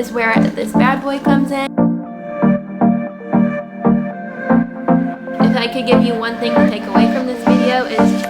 is where this bad boy comes in. If I could give you one thing to take away from this video is...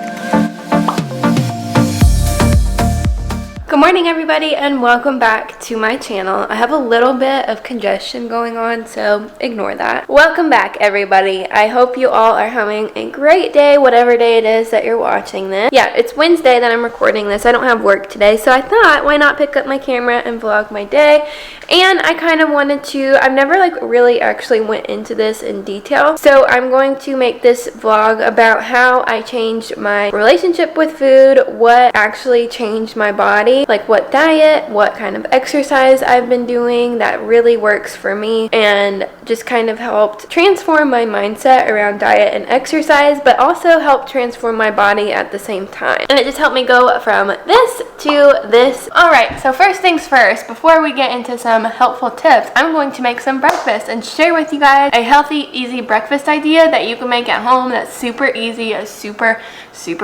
Good morning everybody and welcome back to my channel. I have a little bit of congestion going on, so ignore that. Welcome back everybody. I hope you all are having a great day, whatever day it is that you're watching this. Yeah, it's Wednesday that I'm recording this. I don't have work today, so I thought why not pick up my camera and vlog my day. And I kind of wanted to, I've never really actually went into this in detail, so I'm going to make this vlog about how I changed my relationship with food, what actually changed my body, like what diet, what kind of exercise I've been doing that really works for me, and just kind of helped transform my mindset around diet and exercise, but also helped transform my body at the same time. And it just helped me go from this to this. Alright, so first things first, before we get into some helpful tips, I'm going to make some breakfast and share with you guys a healthy, easy breakfast idea that you can make at home that's super easy, is super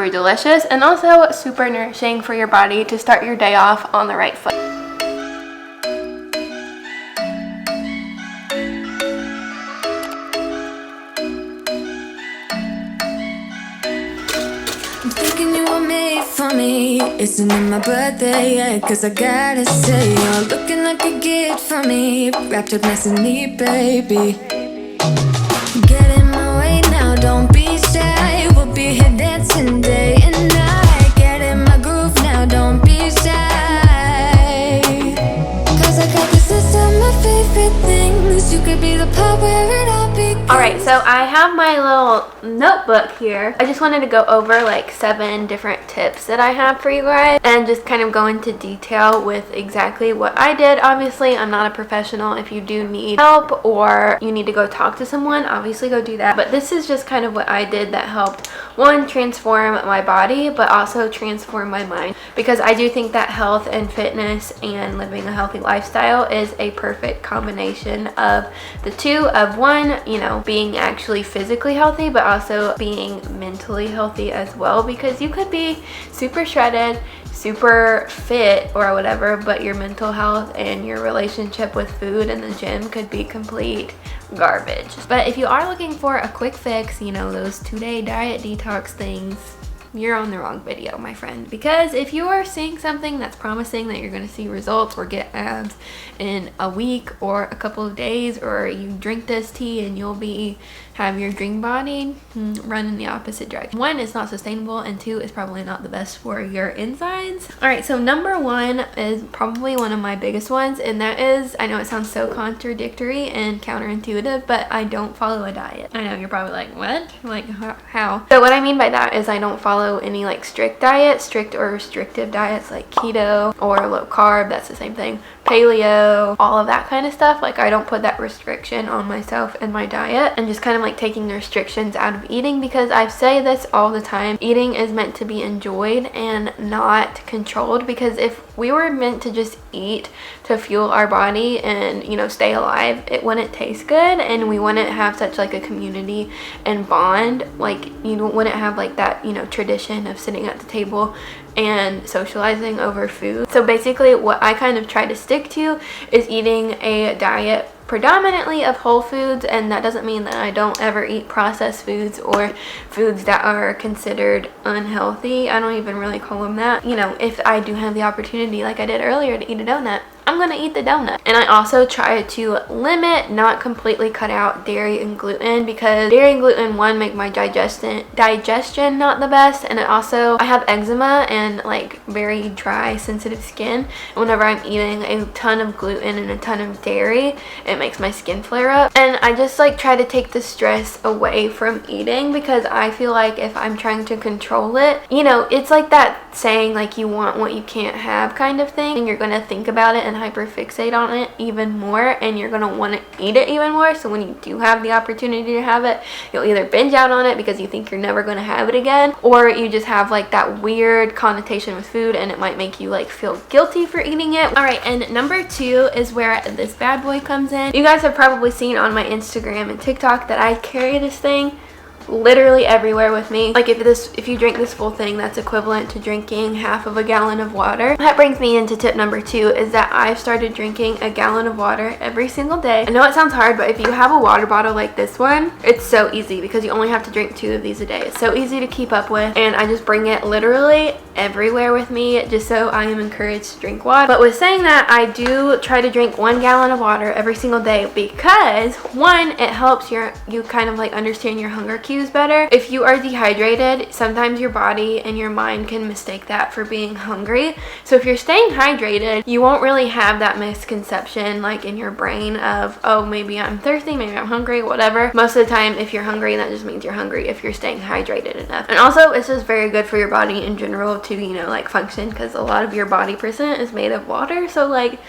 delicious, and also super nourishing for your body to start your day off on the right foot. I'm thinking you were made for me. Isn't it my birthday yet? Cause I gotta say, you're looking like a gift for me, wrapped up nice and neat, baby. Get in my way now, don't be shy. We'll be here dancing day and night. Get in my groove now, don't be shy. Cause I got this list of my favorite things. You could be the part where it all begins. Alright, so I have my little notebook here. I just wanted to go over like 7 different tips that I have for you guys and just kind of go into detail with exactly what I did. Obviously, I'm not a professional. If you do need help or you need to go talk to someone, obviously go do that. But this is just kind of what I did that helped, one, transform my body, but also transform my mind. Because I do think that health and fitness and living a healthy lifestyle is a perfect combination of the two, of one, you know, being actually physically healthy, but also being mentally healthy as well, because you could be super shredded, super fit or whatever, but your mental health and your relationship with food and the gym could be complete garbage. But if you are looking for a quick fix, you know, those 2-day diet detox things, you're on the wrong video, my friend. Because if you are seeing something that's promising that you're going to see results or get abs in a week or a couple of days, or you drink this tea and you'll have your dream body, run in the opposite direction. 1, it's not sustainable, and 2, it's probably not the best for your insides. Alright, so number 1 is probably one of my biggest ones, and that is, I know it sounds so contradictory and counterintuitive, but I don't follow a diet. I know you're probably like, what? Like, how? So what I mean by that is I don't follow any like strict diets, strict or restrictive diets like keto or low carb, that's the same thing, paleo, all of that kind of stuff. Like, I don't put that restriction on myself and my diet, and just kind of like taking the restrictions out of eating, because I say this all the time, eating is meant to be enjoyed and not controlled. Because if we were meant to just eat to fuel our body and, you know, stay alive, it wouldn't taste good, and we wouldn't have such like a community and bond. Like, you wouldn't have like that, you know, tradition of sitting at the table and socializing over food. So basically what I kind of try to stick to is eating a diet predominantly of whole foods, and that doesn't mean that I don't ever eat processed foods or foods that are considered unhealthy. I don't even really call them that. You know, if I do have the opportunity, like I did earlier, to eat a donut, I'm gonna eat the donut. And I also try to limit, not completely cut out dairy and gluten, because dairy and gluten, one, make my digestion not the best, and it also, I have eczema and like very dry, sensitive skin. And whenever I'm eating a ton of gluten and a ton of dairy, it makes my skin flare up. And I just like try to take the stress away from eating, because I feel like if I'm trying to control it, you know, it's like that saying, like, you want what you can't have kind of thing, and you're gonna think about it and hyperfixate on it even more, and you're gonna want to eat it even more. So when you do have the opportunity to have it, you'll either binge out on it because you think you're never going to have it again, or you just have like that weird connotation with food and it might make you like feel guilty for eating it. All right, and number 2 is where this bad boy comes in. You guys have probably seen on my Instagram and TikTok that I carry this thing literally everywhere with me. Like if you drink this full thing, that's equivalent to drinking half of a gallon of water. That brings me into tip number 2, is that I've started drinking a gallon of water every single day. I know it sounds hard, but if you have a water bottle like this one, it's so easy because you only have to drink 2 of these a day. It's so easy to keep up with, and I just bring it literally everywhere with me just so I am encouraged to drink water. But with saying that, I do try to drink 1 gallon of water every single day because 1, it helps you kind of like understand your hunger cues better. If you are dehydrated, sometimes your body and your mind can mistake that for being hungry. So if you're staying hydrated, you won't really have that misconception like in your brain of, oh, maybe I'm thirsty, maybe I'm hungry, whatever. Most of the time, if you're hungry, that just means you're hungry if you're staying hydrated enough. And also, it's just very good for your body in general to, you know, like function, because a lot of your body percent is made of water. So like,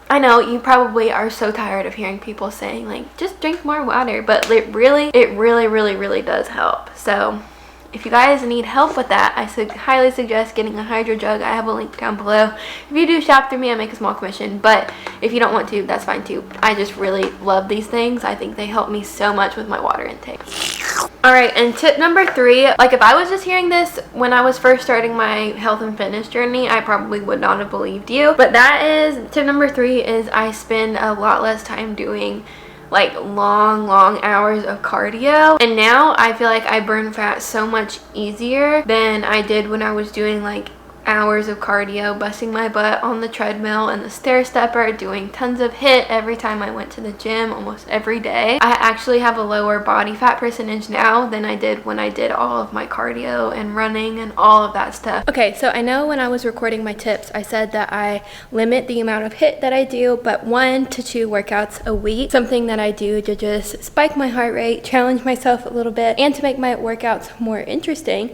I know you probably are so tired of hearing people saying like, just drink more water, but it really does help. So if you guys need help with that, I highly suggest getting a hydro jug. I have a link down below. If you do shop through me, I make a small commission, but if you don't want to, that's fine too. I just really love these things. I think they help me so much with my water intake. Alright, and tip number 3, like if I was just hearing this when I was first starting my health and fitness journey, I probably would not have believed you. But that is, tip number 3 is I spend a lot less time doing like long hours of cardio, and now I feel like I burn fat so much easier than I did when I was doing like hours of cardio, busting my butt on the treadmill and the stair stepper, doing tons of HIIT every time I went to the gym, almost every day. I actually have a lower body fat percentage now than I did when I did all of my cardio and running and all of that stuff. Okay, so I know when I was recording my tips, I said that I limit the amount of HIIT that I do, but 1 to 2 workouts a week, something that I do to just spike my heart rate, challenge myself a little bit, and to make my workouts more interesting.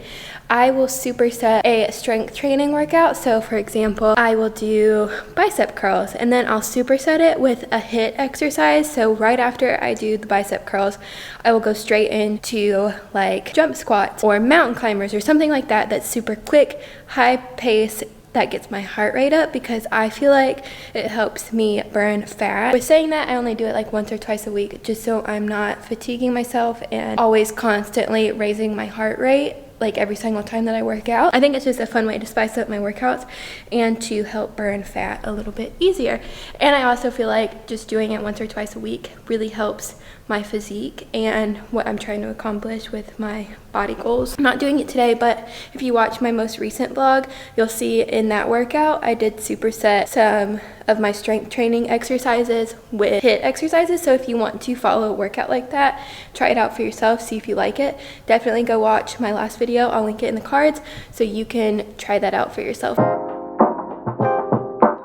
I will superset a strength training workout. So for example, I will do bicep curls, and then I'll superset it with a HIIT exercise. So right after I do the bicep curls, I will go straight into like jump squats or mountain climbers or something like that that's super quick, high pace, that gets my heart rate up, because I feel like it helps me burn fat. With saying that, I only do it like once or twice a week just so I'm not fatiguing myself and always constantly raising my heart rate like every single time that I work out. I think it's just a fun way to spice up my workouts and to help burn fat a little bit easier. And I also feel like just doing it once or twice a week really helps my physique and what I'm trying to accomplish with my body goals. I'm not doing it today, but if you watch my most recent vlog, you'll see in that workout I did superset some of my strength training exercises with HIIT exercises. So if you want to follow a workout like that, try it out for yourself, see if you like it. Definitely go watch my last video. I'll link it in the cards so you can try that out for yourself.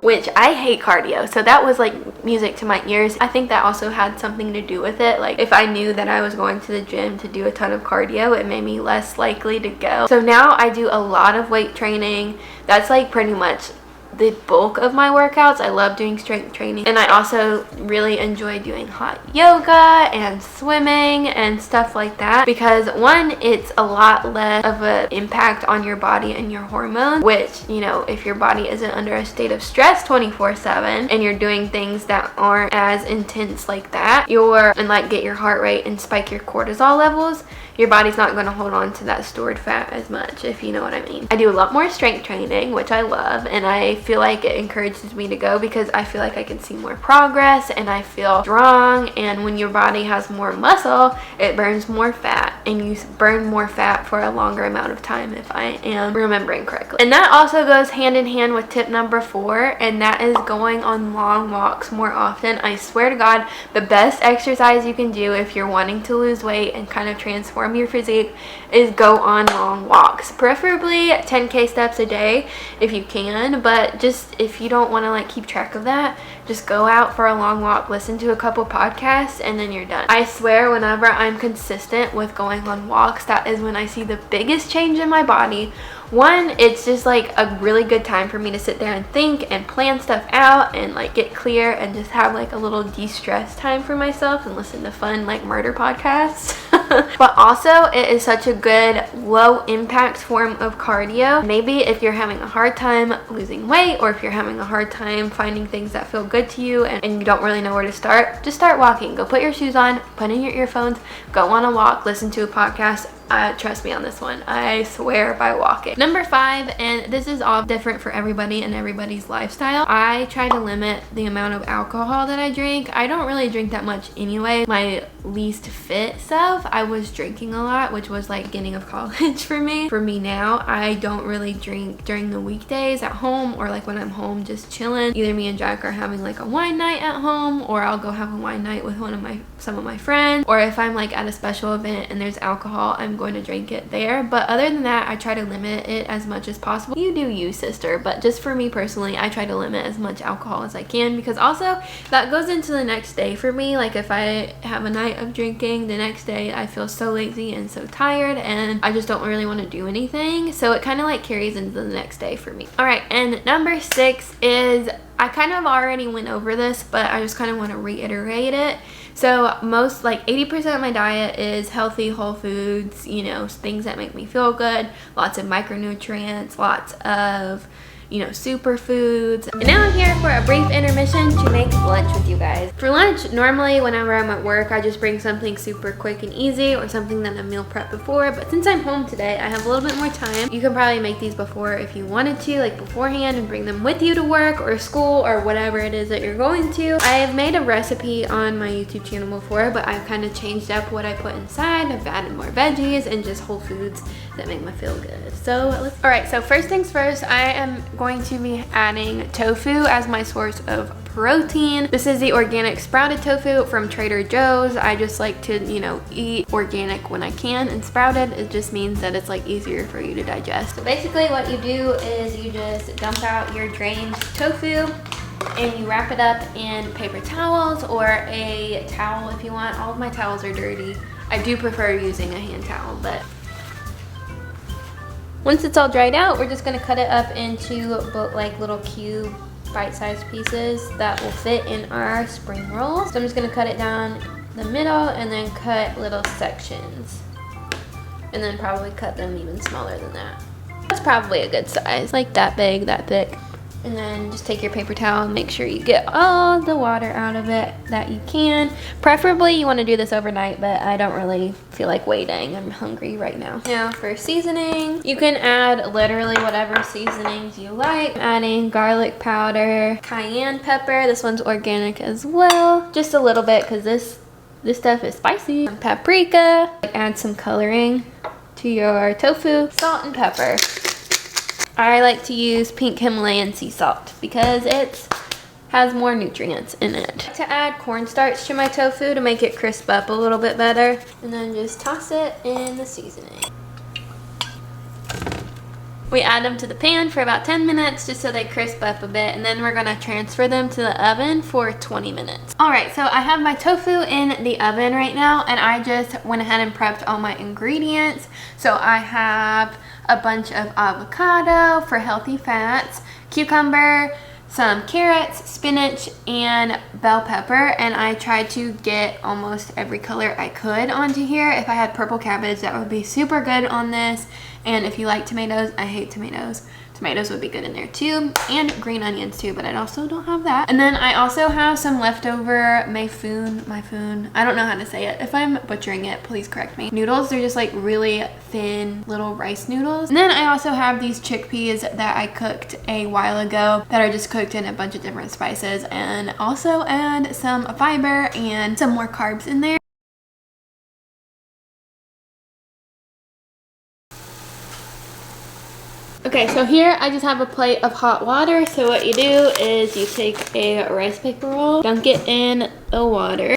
Which I hate cardio, so that was like music to my ears. I think that also had something to do with it. Like if I knew that I was going to the gym to do a ton of cardio, it made me less likely to go. So now I do a lot of weight training. That's like pretty much the bulk of my workouts. I love doing strength training, and I also really enjoy doing hot yoga and swimming and stuff like that, because 1, it's a lot less of an impact on your body and your hormones, which, you know, if your body isn't under a state of stress 24/7 and you're doing things that aren't as intense like that, and like get your heart rate and spike your cortisol levels, your body's not going to hold on to that stored fat as much, if you know what I mean. I do a lot more strength training, which I love, and I feel like it encourages me to go because I feel like I can see more progress and I feel strong. And when your body has more muscle, it burns more fat, and you burn more fat for a longer amount of time, if I am remembering correctly. And that also goes hand in hand with tip number 4, and that is going on long walks more often. I swear to God, the best exercise you can do if you're wanting to lose weight and kind of transform your physique is go on long walks, preferably 10k steps a day if you can. But just if you don't want to like keep track of that, just go out for a long walk, listen to a couple podcasts, and then you're done. I swear, whenever I'm consistent with going on walks, that is when I see the biggest change in my body, One, it's just like a really good time for me to sit there and think and plan stuff out and like get clear and just have like a little de-stress time for myself and listen to fun like murder podcasts. But also it is such a good low impact form of cardio. Maybe if you're having a hard time losing weight, or if you're having a hard time finding things that feel good to you and you don't really know where to start, just start walking. Go put your shoes on, put in your earphones, go on a walk, listen to a podcast. Trust me on this one, I swear by walking. Number 5, and this is all different for everybody and everybody's lifestyle, I try to limit the amount of alcohol that I drink. I don't really drink that much anyway. My least fit self, I was drinking a lot, which was like beginning of college for me. For me now, I don't really drink during the weekdays at home, or like when I'm home just chilling. Either me and Jack are having like a wine night at home, or I'll go have a wine night with some of my friends, or if I'm like at a special event and there's alcohol, I'm going to drink it there. But other than that, I try to limit it as much as possible. You do you, sister, but just for me personally, I try to limit as much alcohol as I can, because also that goes into the next day for me. Like if I have a night of drinking, the next day I feel so lazy and so tired and I just don't really want to do anything, so it kind of like carries into the next day for me. All right, and number 6 is, I kind of already went over this, but I just kind of want to reiterate it. So most, like 80% of my diet is healthy, whole foods, you know, things that make me feel good, lots of micronutrients, lots of, you know, superfoods. And now I'm here for a brief intermission to make lunch with you guys. For lunch, normally whenever I'm at work, I just bring something super quick and easy, or something that I meal prep before. But since I'm home today, I have a little bit more time. You can probably make these before if you wanted to, like beforehand, and bring them with you to work or school or whatever it is that you're going to. I have made a recipe on my YouTube channel before, but I've kind of changed up what I put inside. I've added more veggies and just whole foods that make me feel good. So all right, so first things first, I am going to be adding tofu as my source of protein. This is the organic sprouted tofu from Trader Joe's. I just like to, you know, eat organic when I can, and sprouted, it just means that it's like easier for you to digest. So basically what you do is you just dump out your drained tofu and you wrap it up in paper towels, or a towel if you want. All of my towels are dirty. I do prefer using a hand towel, but once it's all dried out, we're just gonna cut it up into like little cube bite-sized pieces that will fit in our spring rolls. So I'm just gonna cut it down the middle and then cut little sections, and then probably cut them even smaller than that. That's probably a good size, like that big, that thick. And then just take your paper towel and make sure you get all the water out of it that you can. Preferably you want to do this overnight, but I don't really feel like waiting. I'm hungry right now. Now for seasoning, you can add literally whatever seasonings you like. I'm adding garlic powder, cayenne pepper. This one's organic as well. Just a little bit, because this stuff is spicy. Paprika. Add some coloring to your tofu. Salt and pepper. I like to use pink Himalayan sea salt because it has more nutrients in it. To add cornstarch to my tofu to make it crisp up a little bit better, and then just toss it in the seasoning. We add them to the pan for about 10 minutes just so they crisp up a bit, and then we're gonna transfer them to the oven for 20 minutes. All right, so I have my tofu in the oven right now, and I just went ahead and prepped all my ingredients. So I have a bunch of avocado for healthy fats, cucumber, some carrots, spinach, and bell pepper, and I tried to get almost every color I could onto here. If I had purple cabbage, that would be super good on this, and if you like tomatoes, I hate tomatoes. Tomatoes would be good in there too, and green onions too, but I also don't have that. And then I also have some leftover Mayfoon, I don't know how to say it. If I'm butchering it, please correct me. Noodles, they're just like really thin little rice noodles. And then I also have these chickpeas that I cooked a while ago that are just cooked in a bunch of different spices, and also add some fiber and some more carbs in there. Okay, so here I just have a plate of hot water. So what you do is you take a rice paper roll, dunk it in the water,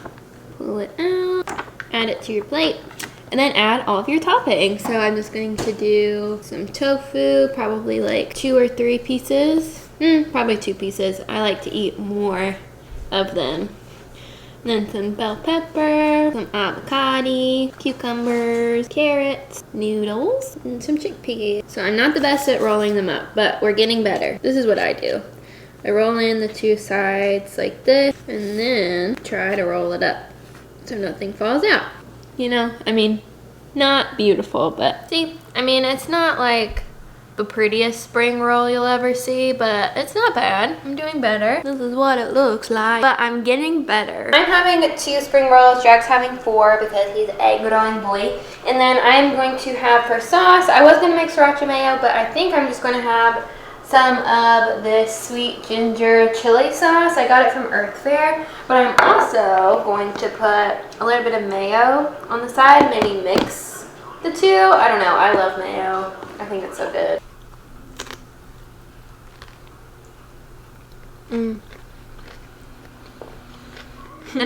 pull it out, add it to your plate, and then add all of your toppings. So I'm just going to do some tofu, probably like 2 or 3 pieces. Probably 2 pieces. I like to eat more of them. then some bell pepper, some avocado, cucumbers, carrots, noodles, and some chickpeas. So I'm not the best at rolling them up, but we're getting better. This is what I do. I roll in the two sides like this, and then try to roll it up so nothing falls out. You know, I mean, not beautiful, but see, I mean, it's not like the prettiest spring roll you'll ever see, but it's not bad. I'm doing better. This is what it looks like, but I'm getting better. I'm having 2 spring rolls. Jack's having 4 because he's an egg growing boy. And then I'm going to have for sauce, I was gonna make sriracha mayo, but I think I'm just gonna have some of this sweet ginger chili sauce. I got it from Earth Fare, but I'm also going to put a little bit of mayo on the side, maybe mix the two. I don't know, I love mayo. I think it's so good. And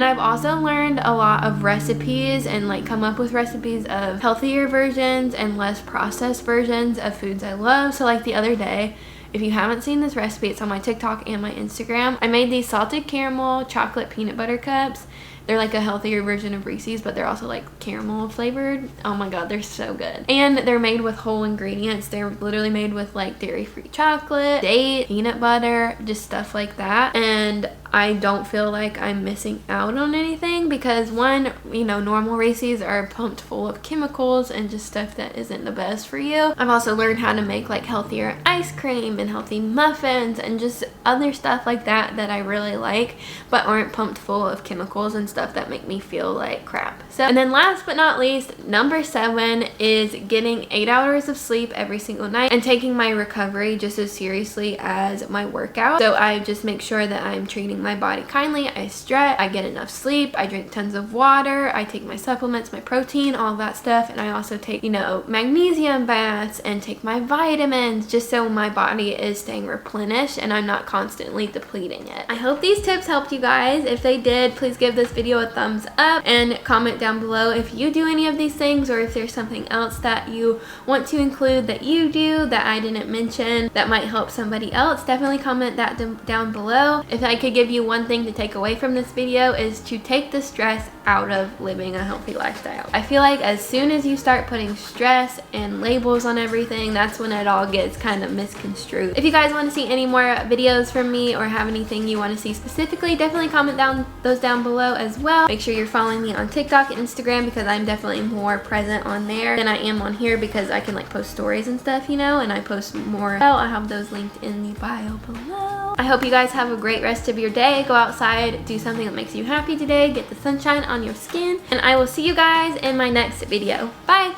I've also learned a lot of recipes and like come up with recipes of healthier versions and less processed versions of foods I love. So like the other day, if you haven't seen this recipe, it's on my TikTok and my Instagram. I made these salted caramel chocolate peanut butter cups. They're like a healthier version of Reese's, but they're also like caramel flavored. Oh my god, they're so good. And they're made with whole ingredients. They're literally made with like dairy-free chocolate, date, peanut butter, just stuff like that. And I don't feel like I'm missing out on anything because one, you know, normal Reese's are pumped full of chemicals and just stuff that isn't the best for you. I've also learned how to make like healthier ice cream and healthy muffins and just other stuff like that that I really like, but aren't pumped full of chemicals and stuff that make me feel like crap. So, and then last but not least, number 7 is getting 8 hours of sleep every single night and taking my recovery just as seriously as my workout. So I just make sure that I'm treating my body kindly. I stretch, I get enough sleep, I drink tons of water, I take my supplements, my protein, all that stuff, and I also take, you know, magnesium baths and take my vitamins just so my body is staying replenished and I'm not constantly depleting it. I hope these tips helped you guys. If they did, please give this video a thumbs up and comment down below if you do any of these things or if there's something else that you want to include that you do that I didn't mention that might help somebody else. Definitely comment that down below. If I could give you one thing to take away from this video is to take the stress out of living a healthy lifestyle. I feel like as soon as you start putting stress and labels on everything, that's when it all gets kind of misconstrued. If you guys want to see any more videos from me or have anything you want to see specifically, definitely comment those down below as well. Make sure you're following me on TikTok and Instagram because I'm definitely more present on there than I am on here because I can like post stories and stuff, you know, and I post more. So I have those linked in the bio below. I hope you guys have a great rest of your day. Go outside, do something that makes you happy today, get the sunshine on your skin, and I will see you guys in my next video. Bye!